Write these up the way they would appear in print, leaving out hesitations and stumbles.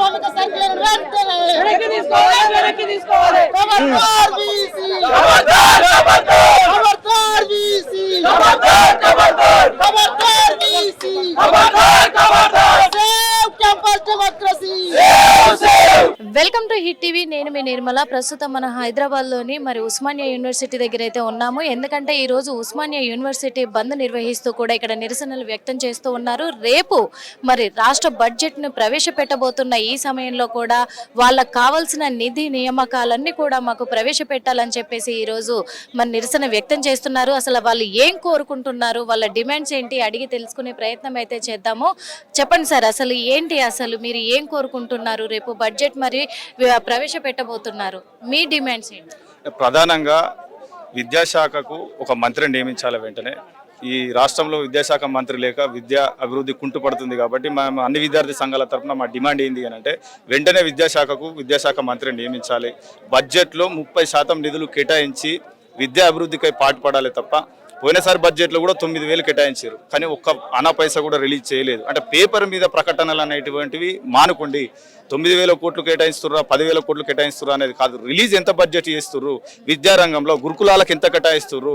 ప్రజాస్వామిక సంఖ్యలను వెంటనే వెనక్కి తీసుకోవాలి. ఖబర్దార్ బీసీ, ఖబర్దార్ బీసీ, ఖబర్దార్ BC, save campus democracy. Welcome to hit TV. నేను మీ నిర్మల. ప్రస్తుతం మన హైదరాబాద్ లోని ఉస్మానియా యూనివర్సిటీ దగ్గర అయితే ఉన్నాము. ఎందుకంటే ఈ రోజు ఉస్మానియా యూనివర్సిటీ బంద్ నిర్వహిస్తూ కూడా ఇక్కడ నిరసనలు వ్యక్తం చేస్తూ ఉన్నారు. రేపు రాష్ట్ర బడ్జెట్ ను ప్రవేశపెట్టబోతున్న ఈ సమయంలో కూడా వాళ్ళకు కావాల్సిన నిధి నియామకాలన్నీ కూడా మాకు ప్రవేశపెట్టాలని చెప్పేసి ఈ రోజు నిరసన వ్యక్తం చేస్తున్నారు. అసలు వాళ్ళు ఏం కోరుకుంటున్నారు, వాళ్ళ డిమాండ్స్ ఏంటి అడిగి తెలుసుకునే ప్రయత్నం అయితే చేద్దాము. చెప్పండి సార్, అసలు ఏంటి, అసలు మీరు ఏం కోరుకుంటున్నారు? రేపు బడ్జెట్ ప్రవేశపెట్టబోతున్నారు, మీ డిమాండ్స్ ఏంటి? ప్రధానంగా విద్యాశాఖకు ఒక మంత్రిని నియమించాలి వెంటనే. ఈ రాష్ట్రంలో విద్యాశాఖ మంత్రి లేక విద్యా అభివృద్ధి కుంటుపడుతుంది. కాబట్టి మేము అన్ని విద్యార్థి సంఘాల తరఫున మా డిమాండ్ ఏంటి అని అంటే వెంటనే విద్యాశాఖ మంత్రిని నియమించాలి. బడ్జెట్లో 30% నిధులు కేటాయించి విద్యా అభివృద్ధికై పాటుపడాలి తప్ప పోయినసారి బడ్జెట్లో కూడా 9,000 కేటాయించారు, కానీ ఒక్క అనా పైసా కూడా రిలీజ్ చేయలేదు. అంటే పేపర్ మీద ప్రకటనలు అనేటువంటివి మానుకోండి. 9,000 కోట్లు కేటాయిస్తుర్రా, 10,000 కోట్లు కేటాయిస్తుర్రా అనేది కాదు. రిలీజ్ ఎంత బడ్జెట్ చేస్తుర్రు, విద్యారంగంలో గురుకులాలకు ఎంత కేటాయిస్తుర్రు,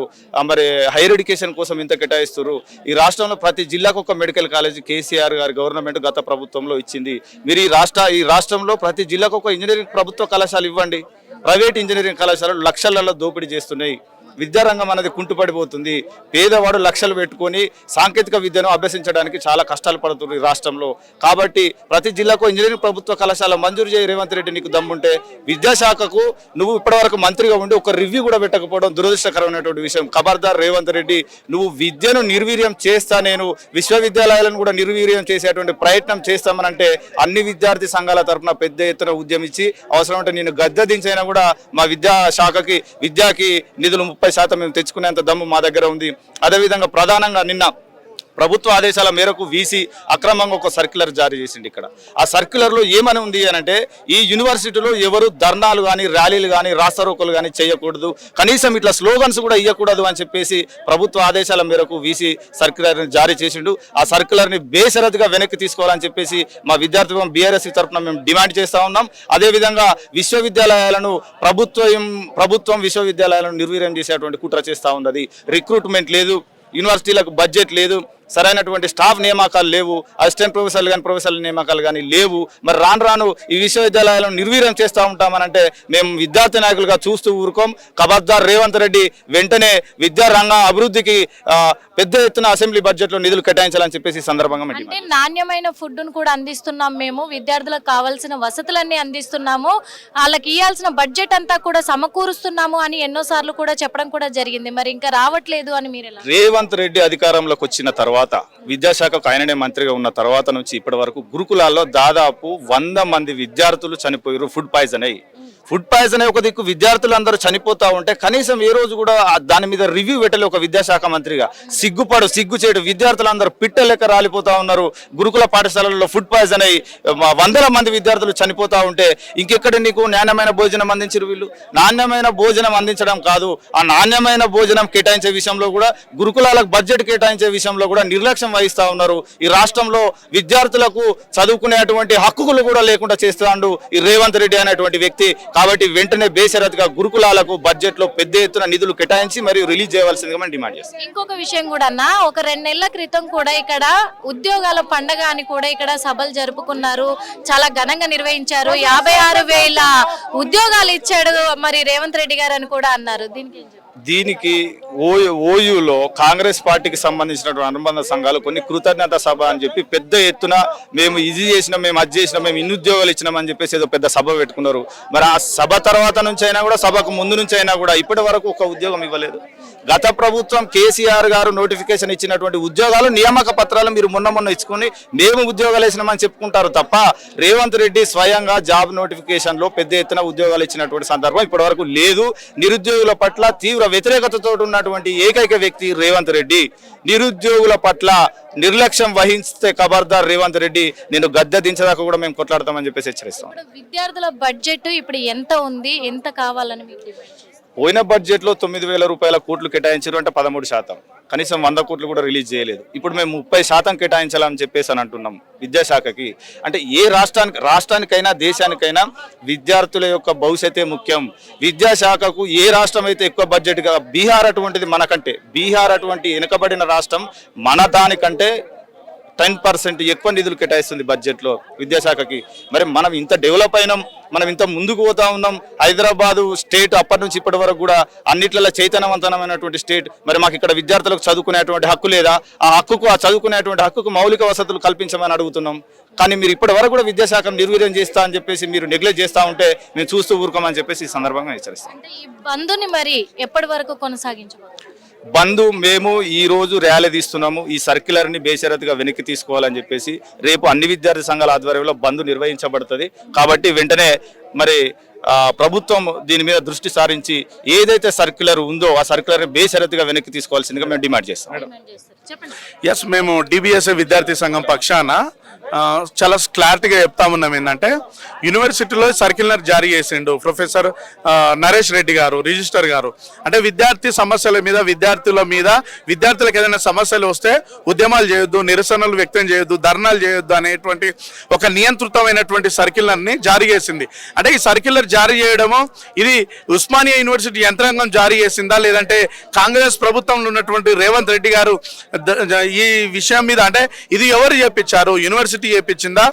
మరి హైయర్ ఎడ్యుకేషన్ కోసం ఎంత కేటాయిస్తుర్రు. ఈ రాష్ట్రంలో ప్రతి జిల్లాకు ఒక మెడికల్ కాలేజ్ కేసీఆర్ గారి గవర్నమెంట్ గత ప్రభుత్వంలో ఇచ్చింది. మీరు ఈ రాష్ట్రంలో ప్రతి జిల్లాకు ఒక ఇంజనీరింగ్ ప్రభుత్వ కళాశాల ఇవ్వండి. ప్రైవేట్ ఇంజనీరింగ్ కళాశాలలు లక్షలలో దోపిడీ చేస్తున్నాయి. విద్యారంగం అనేది కుంటుపడిపోతుంది. పేదవాడు లక్షలు పెట్టుకొని సాంకేతిక విద్యను అభ్యసించడానికి చాలా కష్టాలు పడుతుంది రాష్ట్రంలో. కాబట్టి ప్రతి జిల్లాకు ఇంజనీరింగ్ ప్రభుత్వ కళాశాల మంజూరు చేయి రేవంత్ రెడ్డి. నీకు దమ్ముంటే విద్యాశాఖకు నువ్వు ఇప్పటివరకు మంత్రిగా ఉండి ఒక రివ్యూ కూడా పెట్టకపోవడం దురదృష్టకరమైనటువంటి విషయం. ఖబర్దార్ రేవంత్ రెడ్డి, నువ్వు విద్యను నిర్వీర్యం చేస్తా, నేను విశ్వవిద్యాలయాలను కూడా నిర్వీర్యం చేసేటువంటి ప్రయత్నం చేస్తామనంటే అన్ని విద్యార్థి సంఘాల తరఫున పెద్ద ఎత్తున ఉద్యమించి అవసరం అంటే నేను గద్దె దించైనా కూడా మా విద్యాకి నిధులు 30% మేము తెచ్చుకునేంత దమ్ము మా దగ్గర ఉంది. అదేవిధంగా ప్రధానంగా నిన్న ప్రభుత్వ ఆదేశాల మేరకు వీసీ అక్రమంగా ఒక సర్క్యులర్ జారీ చేసింది. ఇక్కడ ఆ సర్క్యులర్లో ఏమని ఉంది అని అంటే ఈ యూనివర్సిటీలో ఎవరు ధర్నాలు కానీ ర్యాలీలు కానీ రాస్తారోకోలు కానీ చేయకూడదు, కనీసం ఇట్లా స్లోగన్స్ కూడా ఇవ్వకూడదు అని చెప్పేసి ప్రభుత్వ ఆదేశాల మేరకు వీసీ సర్క్యులర్ని జారీ చేసిండు. ఆ సర్క్యులర్ని బేషరతుగా వెనక్కి తీసుకోవాలని చెప్పేసి మా విద్యార్థి బీఆర్ఎస్ తరఫున మేము డిమాండ్ చేస్తూ ఉన్నాం. అదేవిధంగా విశ్వవిద్యాలయాలను ప్రభుత్వం విశ్వవిద్యాలయాలను నిర్వీర్యం చేసేటువంటి కుట్ర చేస్తూ ఉన్నది. రిక్రూట్మెంట్ లేదు, యూనివర్సిటీలకు బడ్జెట్ లేదు, సరైనటువంటి స్టాఫ్ నియామకాలు లేవు, అసిస్టెంట్ ప్రొఫెసర్లు కానీ ప్రొఫెసర్ల నియామకాలు కానీ లేవు. మరి రాను ఈ విశ్వవిద్యాలయాలను నిర్వీర్యం చేస్తూ ఉంటామనంటే మేము విద్యార్థి నాయకులుగా చూస్తూ ఊరుకోం. ఖబర్దార్ రేవంత్ రెడ్డి, వెంటనే విద్యారంగ అభివృద్ధికి పెద్ద ఎత్తున అసెంబ్లీ బడ్జెట్లో నిధులు కేటాయించాలని చెప్పేసి సందర్భంగా అంటే నాణ్యమైన ఫుడ్ ను కూడా అందిస్తున్నాం, మేము విద్యార్థులకు కావాల్సిన వసతులన్నీ అందిస్తున్నాము, వాళ్ళకి ఇవ్వాల్సిన బడ్జెట్ అంతా కూడా సమకూరుస్తున్నాము అని ఎన్నోసార్లు కూడా చెప్పడం కూడా జరిగింది. మరి ఇంకా రావట్లేదు అని మీరు రేవంత్ రెడ్డి అధికారంలోకి వచ్చిన తర్వాత విద్యాశాఖకు ఆయననే మంత్రిగా ఉన్న తర్వాత నుంచి ఇప్పటి వరకు గురుకులాల్లో దాదాపు 100 మంది విద్యార్థులు చనిపోయారు. ఫుడ్ పాయిజన్ అయ్యి ఒక దిక్కు విద్యార్థులు అందరూ చనిపోతా ఉంటే కనీసం ఏ రోజు కూడా దాని మీద రివ్యూ పెట్టలే ఒక విద్యాశాఖ మంత్రిగా. సిగ్గు చేయడు. విద్యార్థులందరూ పిట్ట లెక్క రాలిపోతా ఉన్నారు. గురుకుల పాఠశాలల్లో ఫుడ్ పాయిజన్ అయ్యి 100 మంది విద్యార్థులు చనిపోతా ఉంటే ఇంకెక్కడ నీకు నాణ్యమైన భోజనం అందించారు వీళ్ళు? నాణ్యమైన భోజనం అందించడం కాదు, ఆ నాణ్యమైన భోజనం కేటాయించే విషయంలో కూడా గురుకులాలకు బడ్జెట్ కేటాయించే విషయంలో కూడా నిర్లక్ష్యం వహిస్తా ఉన్నారు. ఈ రాష్ట్రంలో విద్యార్థులకు చదువుకునేటువంటి హక్కులు కూడా లేకుండా చేస్తాడు ఈ రేవంత్ రెడ్డి అనేటువంటి వ్యక్తి. కాబట్టి వెంటనే బేషరతుగా గురుకులాలకు బడ్జెట్ లో పెద్ద ఎత్తున నిధులు కేటాయించి మరియు రిలీజ్ చేయవలసిందిగా మనం డిమాండ్ చేస్తాం. ఇంకొక విషయం కూడా అన్న, ఒక 2 నెలల క్రితం కూడా ఇక్కడ ఉద్యోగాల పండగ అని కూడా ఇక్కడ సభలు జరుపుకున్నారు, చాలా ఘనంగా నిర్వహించారు. 56,000 ఉద్యోగాలు ఇచ్చాడు మరి రేవంత్ రెడ్డి గారు అని కూడా అన్నారు. దీనికి ఓయూలో కాంగ్రెస్ పార్టీకి సంబంధించినటువంటి అనుబంధ సంఘాలు కొన్ని కృతజ్ఞత సభ అని చెప్పి పెద్ద ఎత్తున మేము ఇది చేసినాం, మేము అది చేసినాం, మేము ఇన్ని ఉద్యోగాలు ఇచ్చినాం అని చెప్పేసి ఏదో పెద్ద సభ పెట్టుకున్నారు. మరి ఆ సభ తర్వాత నుంచి అయినా కూడా, సభకు ముందు నుంచి అయినా కూడా ఇప్పటి వరకు ఒక ఉద్యోగం ఇవ్వలేదు. గత ప్రభుత్వం కేసీఆర్ గారు నోటిఫికేషన్ ఇచ్చినటువంటి ఉద్యోగాలు నియామక పత్రాలు మీరు మొన్న ఇచ్చుకొని మేము ఉద్యోగాలు వేసినామని చెప్పుకుంటారు తప్ప రేవంత్ రెడ్డి స్వయంగా జాబ్ నోటిఫికేషన్ లో పెద్ద ఎత్తున ఉద్యోగాలు ఇచ్చినటువంటి సందర్భం ఇప్పటి వరకు లేదు. నిరుద్యోగుల పట్ల తీవ్ర వ్యతిరేకతతో ఉన్నటువంటి ఏకైక వ్యక్తి రేవంత్ రెడ్డి. నిరుద్యోగుల పట్ల నిర్లక్ష్యం వహిస్తే ఖబర్దార్ రేవంత్ రెడ్డి, నేను గద్దె దించదాకా కూడా మేము కొట్లాడతామని చెప్పేసి హెచ్చరిస్తాం. విద్యార్థుల బడ్జెట్ ఇప్పుడు ఎంత ఉంది, ఎంత కావాలని పోయిన బడ్జెట్లో 9,000 రూపాయల కోట్లు కేటాయించారు అంటే 13%, కనీసం 100 కోట్లు కూడా రిలీజ్ చేయలేదు. ఇప్పుడు మేము 30% కేటాయించాలని చెప్పేసి అని అంటున్నాం విద్యాశాఖకి. అంటే ఏ రాష్ట్రానికైనా దేశానికైనా విద్యార్థుల యొక్క భవిష్యత్తే ముఖ్యం. విద్యాశాఖకు ఏ రాష్ట్రం అయితే ఎక్కువ బడ్జెట్గా, బీహార్ అటువంటిది మనకంటే, బీహార్ అటువంటి వెనుకబడిన రాష్ట్రం మన దానికంటే 10% ఎక్కువ నిధులు కేటాయిస్తుంది బడ్జెట్లో విద్యాశాఖకి. మరి మనం ఇంత డెవలప్ అయినాం, మనం ఇంత ముందుకు పోతా ఉన్నాం. హైదరాబాదు స్టేట్ అప్పటి నుంచి ఇప్పటి వరకు కూడా అన్నిట్లలో చైతన్యవంతమైనటువంటి స్టేట్. మరి మాకు ఇక్కడ విద్యార్థులకు చదువుకునేటువంటి హక్కు లేదా? ఆ చదువుకునేటువంటి హక్కుకు మౌలిక వసతులు కల్పించమని అడుగుతున్నాం. కానీ మీరు ఇప్పటి వరకు కూడా విద్యాశాఖను నిర్వీర్యం చేస్తా అని చెప్పేసి మీరు నెగ్లెక్ట్ చేస్తూ ఉంటే మేము చూస్తూ ఊరుకోమని చెప్పేసి ఈ సందర్భంగా హెచ్చరిస్తాం. ఈ బంద్ని మరి ఎప్పటి వరకు కొనసాగించబోతున్నారు? బంధు మేము ఈ రోజు ర్యాలీ తీస్తున్నాము. ఈ సర్క్యులర్ని బేషరతుగా వెనక్కి తీసుకోవాలని చెప్పేసి రేపు అన్ని విద్యార్థి సంఘాల ఆధ్వర్యంలో బంధు నిర్వహించబడుతుంది. కాబట్టి వెంటనే మరి ప్రభుత్వం దీని మీద దృష్టి సారించి ఏదైతే సర్క్యులర్ ఉందో ఆ సర్క్యులర్ని బేషరతుగా వెనక్కి తీసుకోవాల్సిందిగా మేము డిమాండ్ చేస్తాం. ఎస్, మేము డిబిఎస్ఏ విద్యార్థి సంఘం పక్షాన చాలా క్లారిటీగా చెప్తా ఉన్నాం. ఏంటంటే యూనివర్సిటీలో సర్క్యులర్ జారీ చేసిండు ప్రొఫెసర్ నరేష్ రెడ్డి గారు, రిజిస్టర్ గారు. అంటే విద్యార్థి సమస్యల మీద, విద్యార్థులకు ఏదైనా సమస్యలు వస్తే ఉద్యమాలు చేయొద్దు, నిరసనలు వ్యక్తం చేయొద్దు, ధర్నాలు చేయొద్దు అనేటువంటి ఒక నియంత్రితమైనటువంటి సర్క్యులర్ని జారీ చేసింది. అంటే ఈ సర్క్యులర్ జారీ చేయడము ఇది ఉస్మానియా యూనివర్సిటీ యంత్రాంగం జారీ చేసిందా, లేదంటే కాంగ్రెస్ ప్రభుత్వంలో ఉన్నటువంటి రేవంత్ రెడ్డి గారు ఈ విషయం మీద, అంటే ఇది ఎవరు చేపించారు? యూనివర్సిటీ చేపించిందా,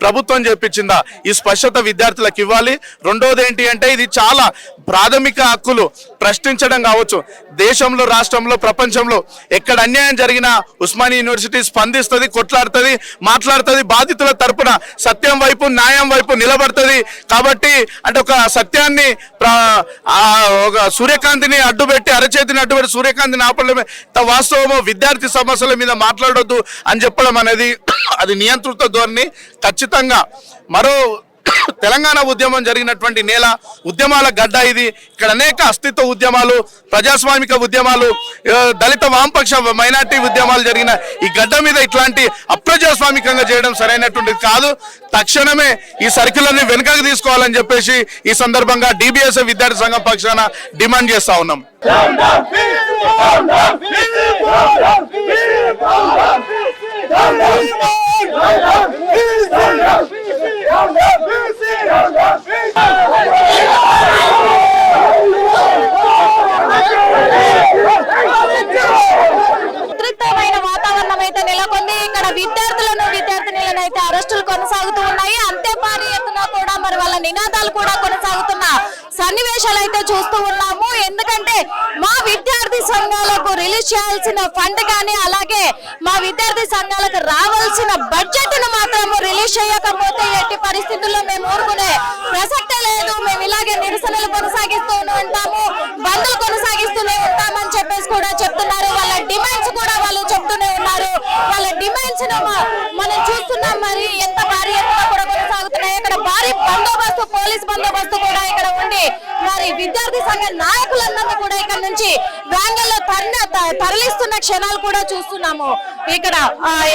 ప్రభుత్వం చేపించిందా? ఈ స్పష్టత విద్యార్థులకు ఇవ్వాలి. రెండోది ఏంటి అంటే ఇది చాలా ప్రాథమిక హక్కులు ప్రశ్నించడం కావచ్చు. దేశంలో, రాష్ట్రంలో, ప్రపంచంలో ఎక్కడ అన్యాయం జరిగినా ఉస్మానియా యూనివర్సిటీ స్పందిస్తుంది, కొట్లాడుతుంది, మాట్లాడుతుంది, బాధితుల తరపున సత్యం వైపు, న్యాయం వైపు నిలబడుతుంది. కాబట్టి అంటే ఒక సత్యాన్ని, ఒక సూర్యకాంతిని అడ్డుపెట్టి, అరచేతిని అడ్డుపెట్టి సూర్యకాంతిని ఆపడమే వాస్తవము. విద్యార్థి సమస్యల మీద మాట్లాడొద్దు అని చెప్పడం అనేది అది నియంత్రిత ధోరణి. ఖచ్చితంగా మరో తెలంగాణ ఉద్యమం జరిగినటువంటి నేల, ఉద్యమాల గడ్డ ఇది. ఇక్కడ అనేక అస్తిత్వ ఉద్యమాలు, ప్రజాస్వామిక ఉద్యమాలు, దళిత వామపక్ష మైనార్టీ ఉద్యమాలు జరిగిన ఈ గడ్డ మీద ఇట్లాంటి అప్రజాస్వామికంగా చేయడం సరైనటువంటిది కాదు. తక్షణమే ఈ సర్క్యులర్ని వెనుకకు తీసుకోవాలని చెప్పేసి ఈ సందర్భంగా డిబిఎస్ఏ విద్యార్థి సంఘం పక్షాన డిమాండ్ చేస్తా ఉన్నాం. ఉద్రిక్తమైన వాతావరణం అయితే నెలకొంది. ఇక్కడ విద్యార్థినులను అయితే అరెస్టులు కొనసాగుతూ ఉన్నాయి. అంతే భారీ ఎత్తున కూడా మరి వాళ్ళ నినాదాలు కూడా కొనసాగుతున్న సన్నివేశాలు అయితే చూస్తూ ఉన్నాము. ఎందుకంటే మా విద్యార్థి సంఘాలకు రిలీజ్ చేయాల్సిన ఫండ్ కానీ, అలాగే మా విద్యార్థి సంఘాలకు రావాల్సిన బడ్జెట్ ను మాత్రము రిలీజ్ చేయకపోతే ఎట్టి పరిస్థితుల్లో మేము ఊరుకునే ప్రసక్తే లేదు. మేము ఇలాగే నిరసనలు కొనసాగిస్తూనే ఉంటాము, బంద్లు కొనసాగిస్తూనే ఉంటామని చెప్పేసి కూడా చెప్తున్నారు. వాళ్ళ డిమాండ్స్ కూడా వాళ్ళు చెప్తూనే ఉన్నారు. వాళ్ళ డిమాండ్స్ మనం చూస్తున్నాం. మరి ఎంత భారీ ఎత్తున కూడా కొనసాగుతున్నాయి. ఇక్కడ భారీ బందోబస్తు, పోలీస్ బందోబస్తు కూడా ఇక్కడ ఉండి మరి విద్యార్థి సంఘ నాయకులందరినీ కూడా ఇక్కడ నుంచి వ్యాంగల్లో తరలిస్తున్న క్షణాలు కూడా చూస్తున్నాము ఇక్కడ.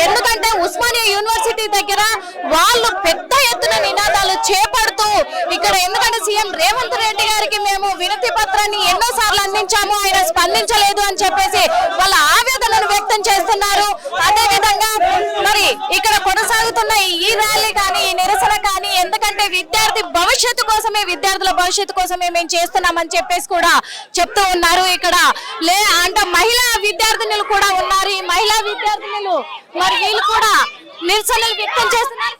ఎందుకంటే ఉస్మానియా యూనివర్సిటీ దగ్గర వాళ్ళు పెద్ద ఎత్తున నినాదాలు చేపడుతూ ఇక్కడ, ఎందుకంటే సీఎం రేవంత్ రెడ్డి గారికి మేము వినతి పత్రాన్ని ఎన్నోసార్లు అందించాము, ఆయన స్పందించలేదు అని చెప్పేసి వాళ్ళ ఆవేదనను వ్యక్తం చేస్తున్నారు. అదే విధంగా మరి ఇక్కడ కొనసాగుతున్న ఈ ర్యాలీ కానీ, ఈ నిరసన కానీ, ఎందుకంటే విద్యార్థి భవిష్యత్తు కోసమే, విద్యార్థుల భవిష్యత్తు కోసమే మేము చేస్తున్నామని చెప్పేసి కూడా చెప్తూ ఉన్నారు. ఇక్కడ అంటే మహిళా విద్యార్థినులు కూడా ఉన్నారు. ఈ మహిళా విద్యార్థినులు మరి వీళ్ళు కూడా నిరసనలు వ్యక్తం చేస్తున్నారు.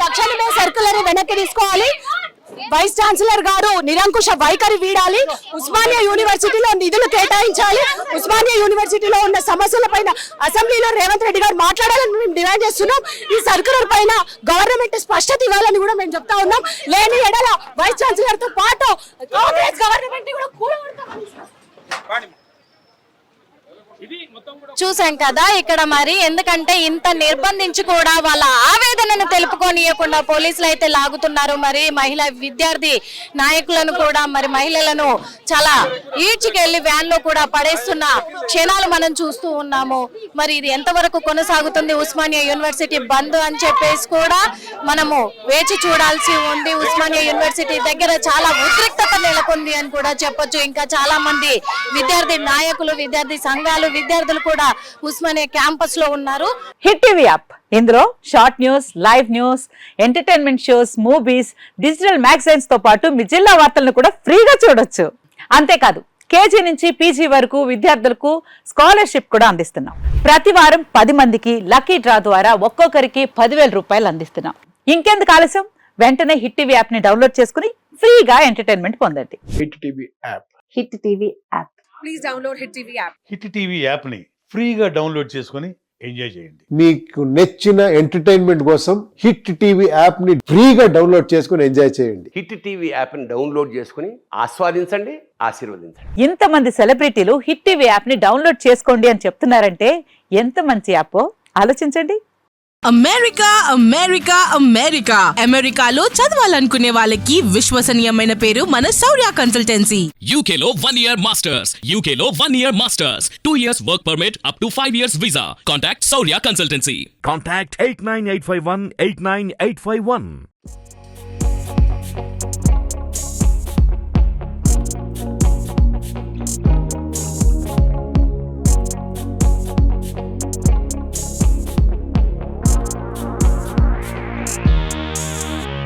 తక్షణమే సర్కులర్ వెనక్కి తీసుకోవాలి. వైస్ ఛాన్సలర్ గారు నిరంకుశ వైఖరి వీడాలి. ఉస్మానియా యూనివర్సిటీలో నిధులు కేటాయించాలి. ఉస్మానియా యూనివర్సిటీలో ఉన్న సమస్యల పైన అసెంబ్లీలో రేవంత్ రెడ్డి గారు మాట్లాడాలని మేము డిమాండ్ చేస్తున్నాం. ఈ సర్కులర్ పైన గవర్నమెంట్ స్పష్టత ఇవ్వాలని కూడా మేము చెప్తా ఉన్నాం. లేని ఎడల వైస్ ఛాన్సలర్ తో పాటు కాంగ్రెస్ గవర్నమెంట్ కూడా కూడగొడతాం. చూసాం కదా ఇక్కడ మరి ఎందుకంటే ఇంత నిర్బంధించి కూడా వాళ్ళ ఆవేదనను తెలుపుకోనియకుండా పోలీసులు అయితే లాగుతున్నారు. మరి మహిళా విద్యార్థి నాయకులను కూడా మరి మహిళలను చాలా ఈడ్చుకెళ్లి వ్యాన్ లో కూడా పడేస్తున్న క్షణాలు మనం చూస్తూ ఉన్నాము. మరి ఇది ఎంతవరకు కొనసాగుతుంది ఉస్మానియా యూనివర్సిటీ బంద్ అని చెప్పేసి కూడా మనము వేచి చూడాల్సి ఉంది. ఉస్మానియా యూనివర్సిటీ దగ్గర చాలా ఉద్రిక్తత నెలకొంది అని కూడా చెప్పొచ్చు. ఇంకా చాలా మంది విద్యార్థి నాయకులు, విద్యార్థి సంఘాలు, విద్యార్థులు కూడా ఉస్మానియా క్యాంపస్ లో ఉన్నారు. హిట్ టీవీ యాప్ ఇందులో short news, live news, entertainment shows, movies, digital magazines తో పాటు మీ జిల్లా వార్తలను కూడా ఫ్రీగా చూడొచ్చు. అంతేకాదు కేజీ నుంచి పీజీ వరకు విద్యార్థులకు స్కాలర్షిప్ కూడా అందిస్తున్నాం. ప్రతి వారం 10 మందికి లక్కీ డ్రా ద్వారా ఒక్కొక్కరికి 10,000 రూపాయలు అందిస్తున్నాం. ఇంకెందుకు ఆలస్యం, వెంటనే హిట్ టీవీ యాప్ ని డౌన్లోడ్ చేసుకుని ఫ్రీగా ఎంటర్టైన్మెంట్ పొందండి. Hit TV app. Hit TV app. Please download hit TV app. Hit TV యాప్ని ఫ్రీగా డౌన్లోడ్ చేసుకొని ఎంజాయ్ చేయండి. మీకు నచ్చిన ఎంటర్టైన్మెంట్ కోసం హిట్ టీవీ యాప్ ని ఫ్రీగా డౌన్లోడ్ చేసుకుని ఎంజాయ్ చేయండి. హిట్ టీవీ యాప్ని డౌన్లోడ్ చేసుకుని ఆస్వాదించండి, ఆశీర్వదించండి. ఇంతమంది సెలబ్రిటీలు హిట్ టీవీ యాప్ ని డౌన్లోడ్ చేసుకోండి అని చెప్తున్నారంటే ఎంత మంచి యాప్ ఆలోచించండి. అమెరికా అమెరికా అమెరికా అమెరికాలో చదవాలనుకునే వాళ్ళకి విశ్వసనీయమైన పేరు మన శౌర్య కన్సల్టెన్సీ. UK లో 1 year masters, UK లో 1 year masters, 2 years work permit up to 5 years visa. Contact Shaurya Consultancy. Contact 89851 89851.